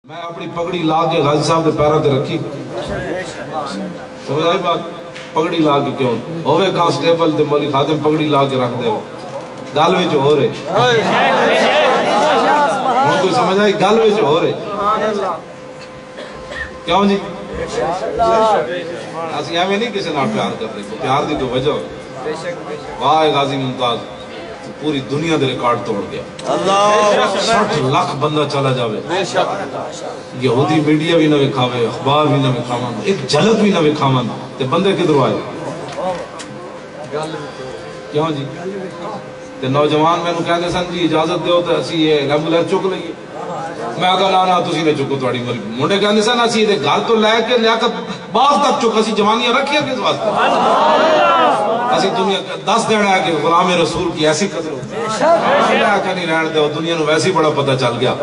میں اپنی پگڑی لا کے غازی صاحب کے پیروں تے رکھی سمجھ آئی بات پگڑی لا کے کیوں ہوئے کانسٹیبل تے مولی خادم پگڑی لا کے رکھ دے گل وچ ہو رہے ہن کوئی سمجھ آئی گل وچ ہو رہے کیوں جی اسی ایویں نہیں کسی نال پیار کر رہے پیار دی تو وجہ واہ غازی ممتاز پوری دنیا دے ریکارڈ توڑ گیا 60 لاکھ بندہ چلا جاوے یہودی میڈیا بھی نہ وکھاوے اخبار بھی نہ وکھاون ایک جھلک بھی نہ وکھاون تے بندے کدھروں آئے کیوں جی تے نوجوان مینوں کہندے سن جی اجازت دیو تے اسی یہ ایمبولینس چک لئیے میں کہا نا تسی نے چکو تہاڈی مرضی منڈے کہندے سن اسی دے گھر تو لے کے لیاقت باغ تک چک اسی جوانیاں رکھیا کس واسطے اسی دنیا 10 دینا ہے کہ غلام رسول کی ایسی قدر ہو میں کہ نہیں رہن دے دنیا نو ویسے بڑا پتہ چل گیا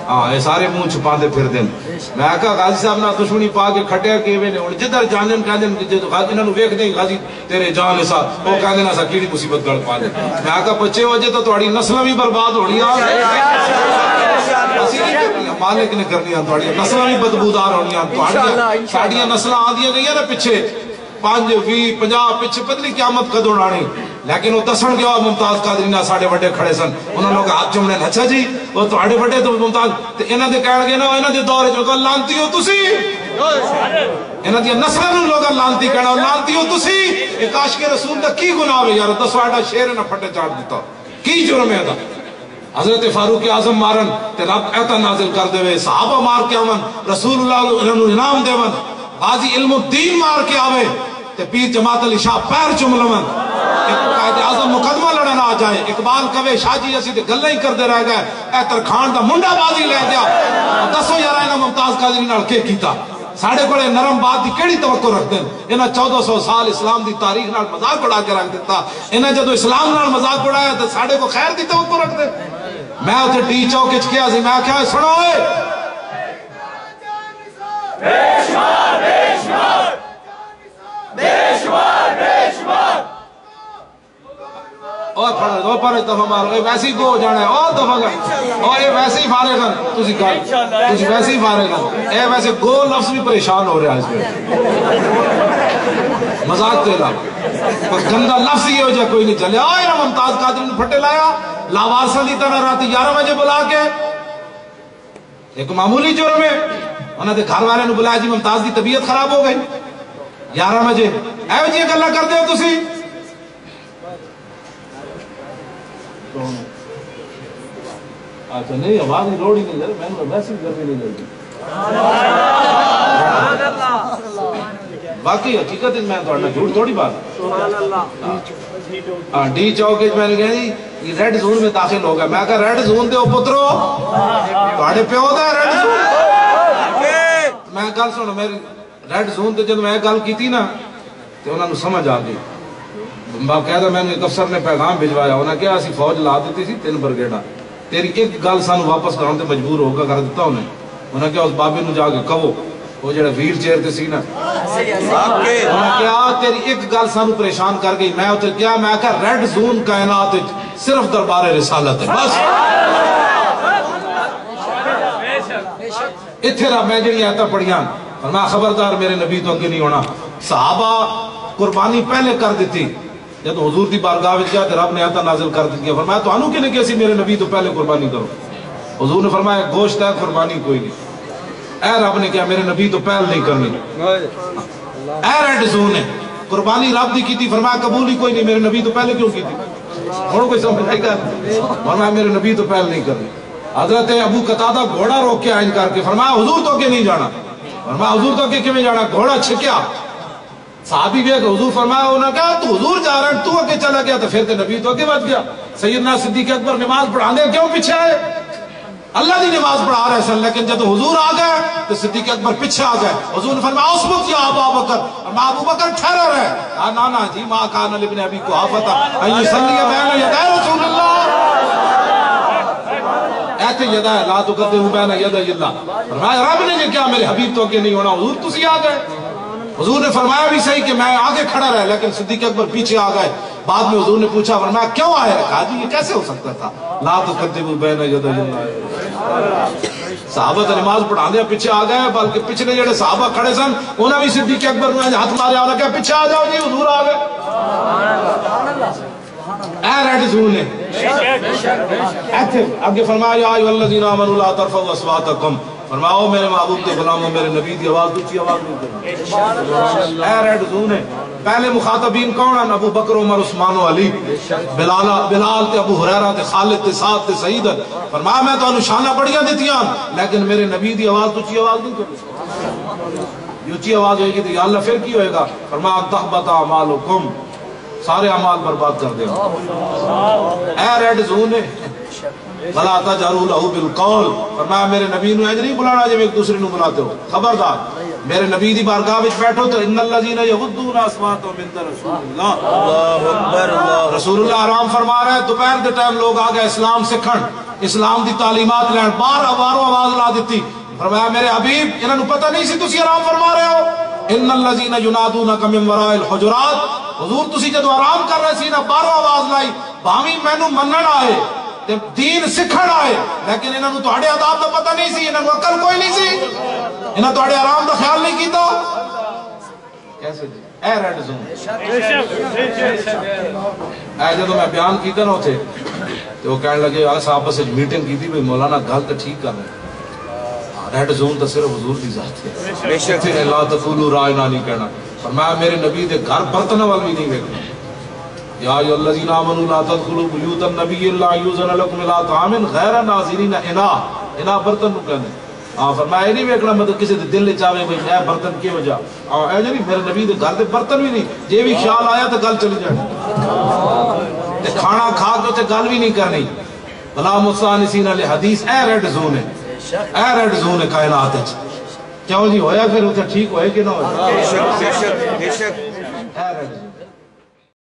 ہاں یہ سارے منہ چھپا دے پھر دین میں کہا غازی صاحب نہ دشمنی پا کے کھٹیا کیویں نے ہن جدھر جانن کہندے جے غازی انہاں نو ویکھ دے غازی تیرے جان ایسا او کہندے نا سا کیڑی مصیبت گل پا دے میں کہا بچے ہو جے تو تہاڈی نسلاں بھی برباد ہونی آ مالک نے کرنی آن تہاڈی نسلاں بھی بدبودار ہونی آن تہاڈی ساڈیاں نسلاں آندیاں گئیاں نا پیچھے 5 20 50 پیچھے پتلی قیامت کدوں آنی لیکن وہ دسن گیا ممتاز قادری نہ ساڈے بڑے کھڑے سن انہاں لوگ ہاتھ چومنے اچھا جی وہ تہاڈے بڑے تو ممتاز تے انہاں دے کہن گے نا انہاں دے دور وچ لانتی ہو تسی انہاں دی نسلاں نوں لوگ لانتی کہنا لانتی ہو تسی ایک عاشق رسول دا کی گناہ ہے یار دسو ایڈا شیر نہ پھٹے چاڑ دیتا کی جرم ہے دا حضرت فاروق اعظم مارن تے رب ایتا نازل کر دے صحابہ مار کے آون رسول اللہ انہوں انعام دیون غازی علم الدین مار کے آوے تے پیر جماعت علی شاہ پیر چم لون قائد اعظم مقدمہ لڑنا آ جائے اقبال کہے شاہ جی اسی تے گلاں ہی کردے رہ گئے اے ترکھان دا منڈا بازی لے دیا دسو یار انہاں ممتاز قادری نال کی کیتا ساڑھے کوڑے نرم بات دی کیڑی توقع رکھ دیں انہاں 1400 سال اسلام دی تاریخ نال مذاق اڑا کے رکھ دیتا انہاں جدو اسلام نال مذاق اڑایا تو ساڑھے کو خیر دی توقع رکھ دیں میں اتھے ڈی چوک اچ کیا سی میں کیا سنو اے بیشمار بیشمار بیشمار بیشمار اور پڑھ دو پر دفعہ مارو اے ویسے ہی گو جانا ہے اور دفعہ گا اور اے ویسے ہی فارغ ہیں تسی کہا تسی ویسے ہی فارغ ہیں اے ویسے گو لفظ بھی پریشان ہو رہا ہے اس میں مذاق تیرا بس گندہ لفظ ہی ہو جائے کوئی نہیں چلے آئے نا ممتاز قادری نے پھٹے لایا لاوارسا لیتا نہ راتی 11 بجے بلا کے ایک معمولی جرم ہے انہوں نے گھر والے نے بلایا جی ممتاز دی طبیعت خراب ہو گئی 11 بجے اے جی ایک اللہ کر دے ہو تسی اچھا نہیں آواز نہیں روڑی نہیں جائے میں نے ویسے بھی گرمی نہیں جائے باقی حقیقت میں توڑنا جھوٹ تھوڑی بات ڈی چوک میں نے کہا جی یہ ریڈ زون میں داخل ہوگا میں کہا ریڈ زون دے پترو توڑے پہ ہوتا ہے ریڈ زون میں گل سنو میری ریڈ زون تے جب میں گل کی تھی نا تو انہوں نے سمجھ آ گئی باقاعدہ میں نے ایک افسر نے پیغام بھجوایا انہوں نے کہا اسی فوج لا دیتی سی 3 برگیڈا تیری ایک گل سانو واپس کراؤں تے مجبور ہوگا کر دیتا انہیں انہوں نے کہا اس بابے نو جا کے کہو وہ جڑا ویر چیر تے سی نا انہوں نے کہا تیری ایک گل سانو پریشان کر گئی میں اتر کیا میں کہا ریڈ زون کائنات صرف دربار رسالت ہے بس اتھے رہا میں جڑی آیتاں پڑھیاں فرمایا خبردار میرے نبی تو اگے نہیں ہونا صحابہ قربانی پہلے کر دیتی جب حضور دی بارگاہ وچ گیا تے رب نے آیتاں نازل کر دی فرمایا تو انو کنے کہ سی میرے نبی تو پہلے قربانی کرو حضور نے فرمایا گوشت ہے قربانی کوئی نہیں اے رب نے کہا میرے نبی تو پہل نہیں کرنی اے ریڈ زون ہے قربانی رب دی کی تھی فرمایا قبول ہی کوئی نہیں میرے نبی تو پہلے کیوں کی تھی اور کوئی سمجھ آئی کر فرمایا میرے نبی تو پہل نہیں کرنی حضرت ابو قتادہ گھوڑا روک کے آئین کر کے فرمایا حضور تو کے نہیں جانا فرمایا حضور تو کے کیوں جانا گھوڑا چھکیا صحابی بھی ہے کہ حضور فرمایا انہوں نے کہا تو حضور جا رہا ہے تو اگے چلا گیا تو پھر تے نبی تو اگے بات گیا سیدنا صدیق اکبر نماز پڑھانے کیوں پیچھے آئے اللہ دی نماز پڑھا رہے سن لیکن جب حضور آ گئے تو صدیق اکبر پیچھے آ گئے حضور نے فرمایا اسبت یا ابو بکر فرمایا ابو بکر ٹھہرا رہے نا نا جی ما کان لابن ابی قحافہ ان یصلی بین یدی رسول اللہ ایتے یدا لا تقدموا بین یدی اللہ فرمایا رب نے کیا میرے حبیب تو اگے نہیں ہونا حضور تسی آ گئے حضور نے فرمایا بھی صحیح کہ میں آگے کھڑا رہا لیکن صدیق اکبر پیچھے آ گئے بعد میں حضور نے پوچھا فرمایا کیوں آیا کہا جی یہ کیسے ہو سکتا تھا لا تقدموا بین یدی اللہ صحابہ تے نماز پڑھا دیا پیچھے آ گئے، بلکہ پچھلے جڑے صحابہ کھڑے سن انہاں بھی صدیق اکبر نے ہاتھ مارے، انہاں کہا پیچھے آ جاؤ جی حضور آ گئے۔ اے ریڈ زون ہے ایتھے اگے فرمایا یا ایھا الذین آمنوا لا ترفعوا اصواتکم، فرماؤ میرے محبوب کے غلاموں میرے نبی دی آواز اونچی آواز نہیں کرنا۔ اے ریڈ زون ہے۔ پہلے مخاطبین کون ہیں؟ ابو بکر عمر عثمان و علی، بلال تے ابو ہریرہ تے خالد تے سعد تے سعید۔ فرمایا میں تانوں شاناں بڑیاں دتیاں لیکن میرے نبی دی آواز اونچی آواز نہیں کرنی۔ اونچی آواز ہوئے گی تو یا اللہ پھر کی ہوئے گا؟ فرمایا تحبط اعمالکم، سارے اعمال برباد کر دے گا۔ اے ریڈ زون ہے۔ وَلَا تَجْهَرُوا لَهُ بِالْقَوْلِ، فرمایا میرے نبی نو اج نہیں بلانا جب ایک دوسرے نو بلاتے ہو، خبردار میرے نبی دی بارگاہ وچ بیٹھو تو ان الذین یغضون اصواتهم عند رسول اللہ، اللہ اکبر، رسول اللہ آرام فرما رہے ہیں۔ دوپہر کے ٹائم لوگ آ گئے اسلام سکھن، اسلام دی تعلیمات لین، باروں آواز لا دیتی۔ فرمایا میرے حبیب انہاں نو پتہ نہیں سی تسی آرام فرما رہے ہو؟ ان الذین ینادونک من وراء الحجرات، حضور تسی جدو آرام کر رہے سی نا باروں آواز لائی، بھاویں مینوں منن آئے دین سکھن آئے لیکن انہاں نو تہاڈے عذاب دا پتہ نہیں سی، انہاں نو عقل کوئی نہیں سی، انہاں تہاڈے آرام دا خیال نہیں کیتا۔ کیسے جی؟ اے ریڈ زون، اے جدو میں بیان کیتا نا اتھے تو وہ کہنے لگے صاحب بس میٹنگ کی تھی بھئی مولانا گل تو ٹھیک کر رہے ہیں، ریڈ زون تو صرف حضور دی ذات ہے، بے شک لا تقولوا رائنا نہیں کہنا۔ فرمایا میرے نبی دے گھر برتن وال بھی نہیں ویکھنا۔ یا ایھا الذین آمنوا لا تدخلوا بیوت النبی الا یؤذن لکم الی طعام غیر ناظرین اناء برتن نو کہندے۔ ہاں فرمایا یہ نہیں ویکھنا مطلب کسی دے دل وچ آوے بھئی اے برتن کی وجہ، ہاں اے نہیں میرے نبی دے گھر دے برتن بھی نہیں، جے بھی خیال آیا تے گل چلی جانی تے کھانا کھا کے تے گل بھی نہیں کرنی۔ بلا مستانسین لحدیث، اے ریڈ زون ہے، اے ریڈ زون ہے کائنات وچ۔ کیوں جی ہویا پھر اتنے ٹھیک ہوئے کہ نہ ہوئے؟ بے شک بے شک بے شک، اے ریڈ زون۔